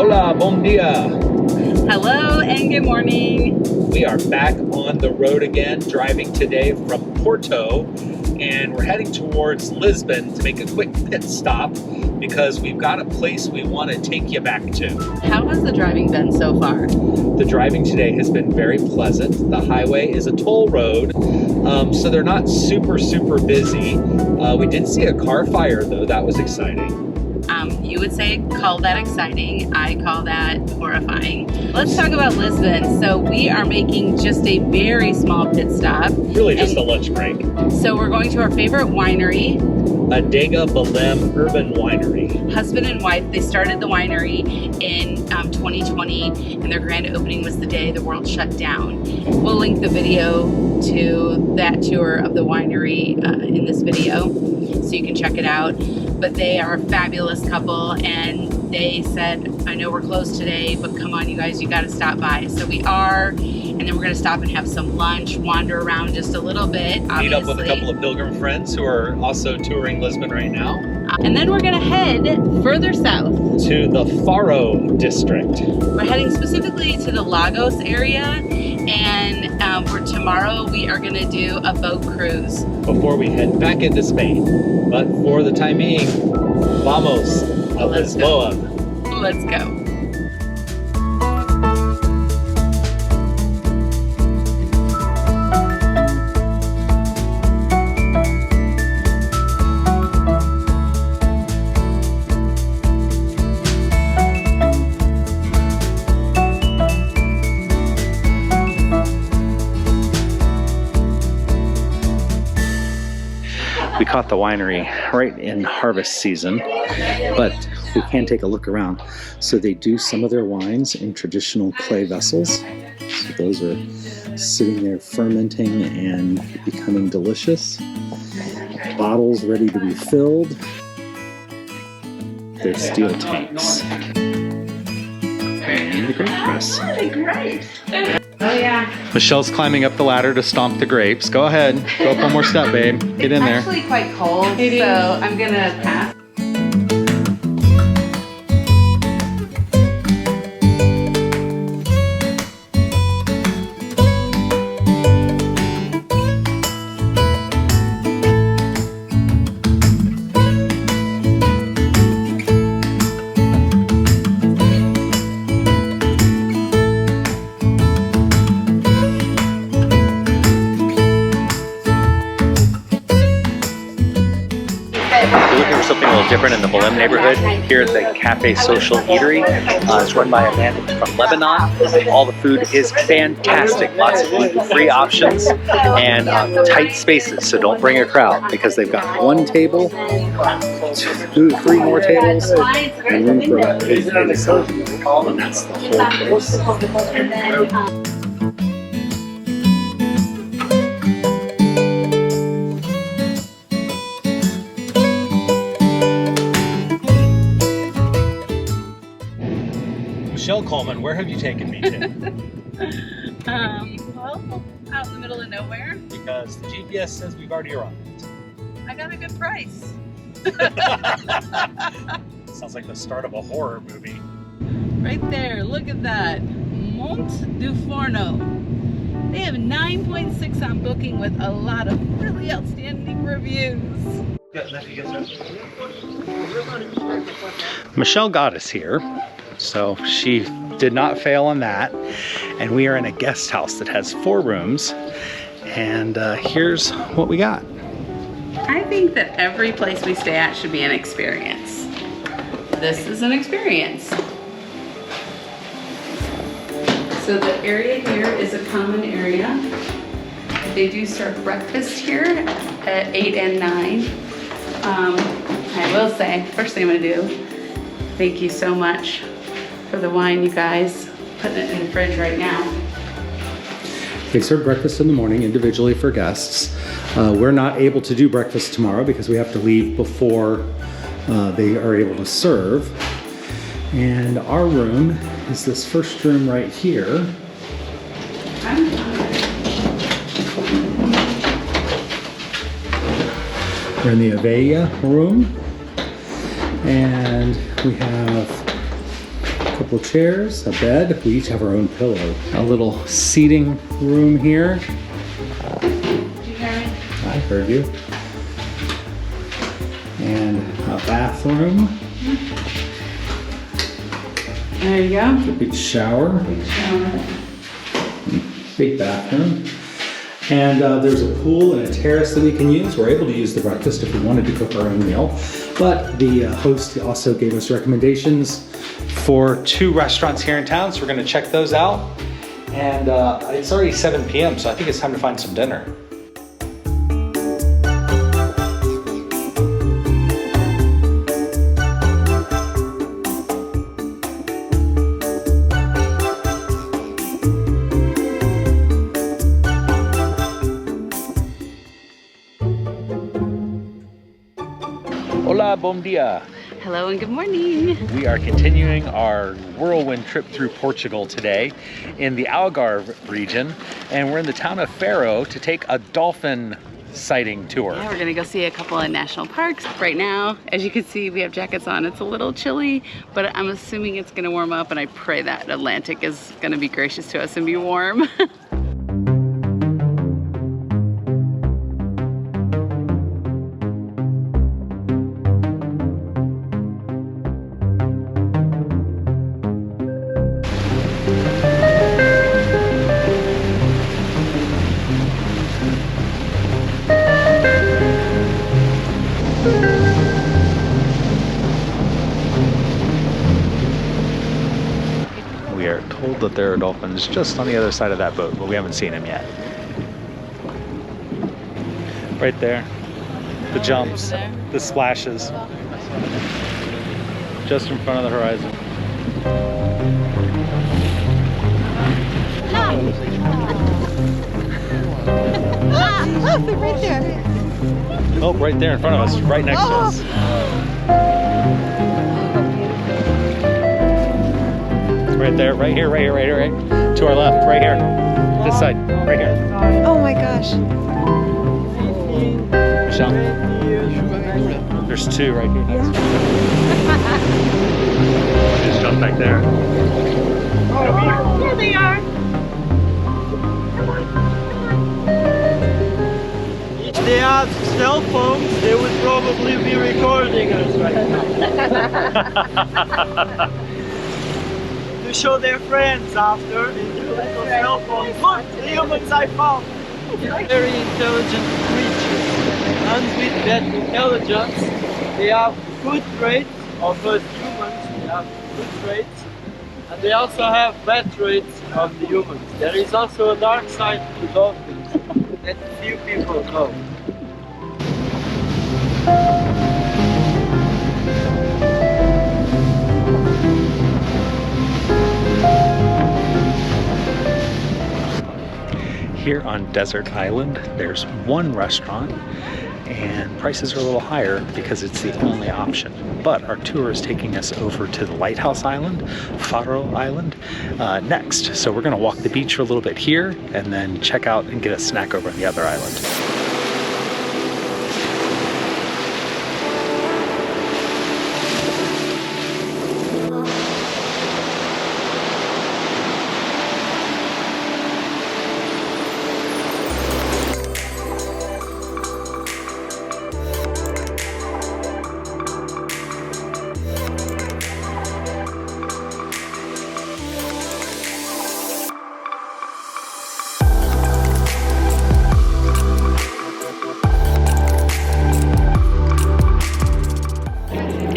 Hola, bom dia. Hello and good morning. We are back on the road again, driving today from Porto, and we're heading towards Lisbon to make a quick pit stop because we've got a place we want to take you back to. How has the driving been so far? The driving today has been very pleasant. The highway is a toll road, so they're not super busy. We did see a car fire though, that was exciting. You would call that exciting. I call that horrifying. Let's talk about Lisbon. So we are making just a very small pit stop. Really just a lunch break. So we're going to our favorite winery. Adega Belem Urban Winery. Husband and wife, they started the winery in 2020 and their grand opening was the day the world shut down. We'll link the video to that tour of the winery in this video so you can check it out. But they are a fabulous couple and they said, I know we're closed today, but come on you guys, you gotta stop by. So we are, and then we're gonna stop and have some lunch, wander around just a little bit, obviously. Meet up with a couple of pilgrim friends who are also touring Lisbon right now. And then we're gonna head further south. To the Faro district. We're heading specifically to the Lagos area, and tomorrow we are gonna do a boat cruise. Before we head back into Spain. But for the time being, vamos a Lisboa. Let's go. We caught the winery right in harvest season, but we can take a look around. So they do some of their wines in traditional clay vessels. So those are sitting there fermenting and becoming delicious. Bottles ready to be filled. They're steel tanks. And the grape press. Great. Oh yeah. Michelle's climbing up the ladder to stomp the grapes. Go ahead. Go up one more step, babe. Get in there. It's actually quite cold, so I'm gonna pass. Something a little different in the Belem neighborhood. Here at the Cafe Social Eatery. It's run by a man from Lebanon. All the food is fantastic. Lots of gluten-free options and tight spaces, so don't bring a crowd because they've got one table, three more tables, and room for about 8 inside. And that's the whole place. Michelle Coleman, where have you taken me to? Well, out in the middle of nowhere. Because the GPS says we've already arrived. I got a good price. Sounds like the start of a horror movie. Right there, look at that. Monte do Forno. They have 9.6 on Booking with a lot of really outstanding reviews. Michelle got us here, so she did not fail on that. And we are in a guest house that has 4 rooms. And here's what we got. I think that every place we stay at should be an experience. This is an experience. So the area here is a common area. They do serve breakfast here at 8 and 9. I will say, first thing I'm gonna do, thank you so much for the wine, you guys. Putting it in the fridge right now. They serve breakfast in the morning individually for guests. We're not able to do breakfast tomorrow because we have to leave before they are able to serve. And our room is this first room right here. We're in the Avella room, and we have A couple chairs, a bed. We each have our own pillow. A little seating room here. Did you hear me? I heard you. And a bathroom. There you go. A big shower. Big bathroom. And there's a pool and a terrace that we can use. We're able to use the breakfast if we wanted to cook our own meal. But the host also gave us recommendations for 2 restaurants here in town, so we're gonna check those out. And it's already 7 p.m., so I think it's time to find some dinner. Hola, bom dia. Hello and good morning. We are continuing our whirlwind trip through Portugal today in the Algarve region, and we're in the town of Faro to take a dolphin sighting tour. Yeah, we're gonna go see a couple of national parks. Right now, as you can see, we have jackets on. It's a little chilly, but I'm assuming it's gonna warm up, and I pray that Atlantic is gonna be gracious to us and be warm. We are told that there are dolphins just on the other side of that boat, but we haven't seen them yet. Right there. The jumps, the splashes. Just in front of the horizon. They're right there. Oh, right there in front of us, right next to us. Right there, right here, right here, right here, right. To our left, right here. This side, right here. Oh my gosh. Michelle. There's 2 right here. Just jump back there. There they are. If they had cell phones, they would probably be recording us right now. To show their friends after in their little cell phones. Look, the humans I found! Very intelligent creatures. And with that intelligence, they have good traits of us humans. They have good traits. And they also have bad traits of the humans. There is also a dark side to dolphins that few people know. Here on Desert Island, there's 1 restaurant, and prices are a little higher because it's the only option. But our tour is taking us over to the Lighthouse Island, Faro Island, next. So we're gonna walk the beach for a little bit here and then check out and get a snack over on the other island.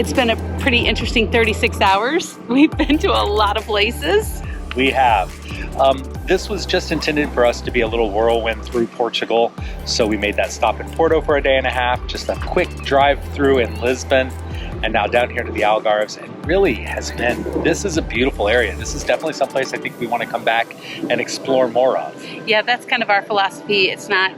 It's been a pretty interesting 36 hours. We've been to a lot of places. We have. This was just intended for us to be a little whirlwind through Portugal. So we made that stop in Porto for a day and a half, just a quick drive through in Lisbon, and now down here to the Algarves. And really has been, this is a beautiful area. This is definitely someplace I think we want to come back and explore more of. Yeah, that's kind of our philosophy. It's not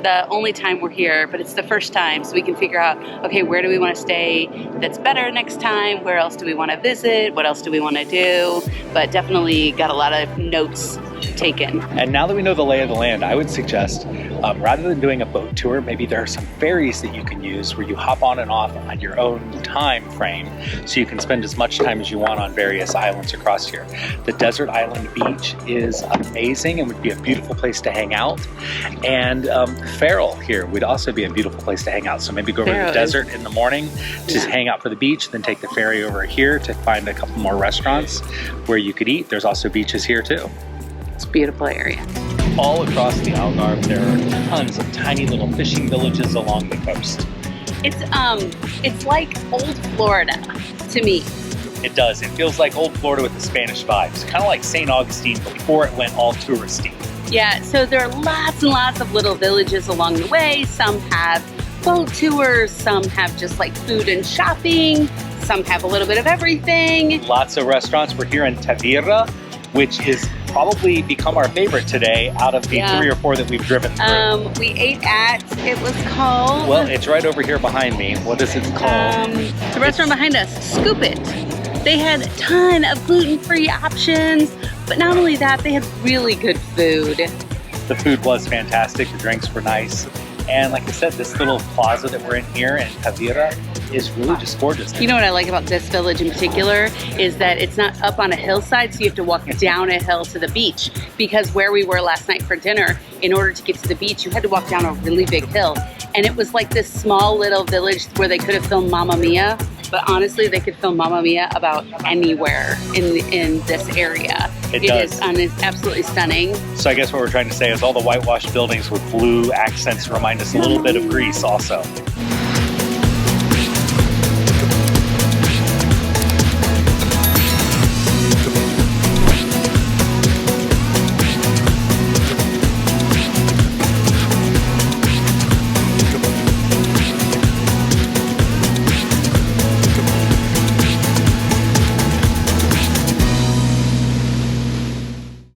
the only time we're here, but it's the first time, so we can figure out, okay, where do we want to stay that's better next time? Where else do we want to visit? What else do we want to do? But definitely got a lot of notes taken. And now that we know the lay of the land, I would suggest, rather than doing a boat tour, maybe there are some ferries that you can use where you hop on and off on your own time frame, so you can spend as much time as you want on various islands across here. The Desert Island Beach is amazing and would be a beautiful place to hang out. And Ferrell here would also be a beautiful place to hang out. So maybe go over to the desert in the morning to hang out for the beach, then take the ferry over here to find a couple more restaurants where you could eat. There's also beaches here too. It's a beautiful area. All across the Algarve, there are tons of tiny little fishing villages along the coast. It's like old Florida to me. It does. It feels like old Florida with the Spanish vibes. Kind of like St. Augustine before it went all touristy. Yeah, so there are lots and lots of little villages along the way. Some have boat tours, some have just like food and shopping, some have a little bit of everything. Lots of restaurants. We're here in Tavira, which is probably become our favorite today out of the 3 or 4 that we've driven through. We ate at, it was called... Well, it's right over here behind me. What is it called? The restaurant behind us, Scoop It. They had a ton of gluten-free options, but not only that, they had really good food. The food was fantastic, the drinks were nice, and like I said, this little plaza that we're in here in Tavira is really just gorgeous. You know what I like about this village in particular is that it's not up on a hillside, so you have to walk down a hill to the beach, because where we were last night for dinner, in order to get to the beach, you had to walk down a really big hill. And it was like this small little village where they could have filmed Mamma Mia, but honestly, they could film Mamma Mia about anywhere in this area. It is absolutely stunning. So I guess what we're trying to say is all the whitewashed buildings with blue accents remind us a little bit of Greece also.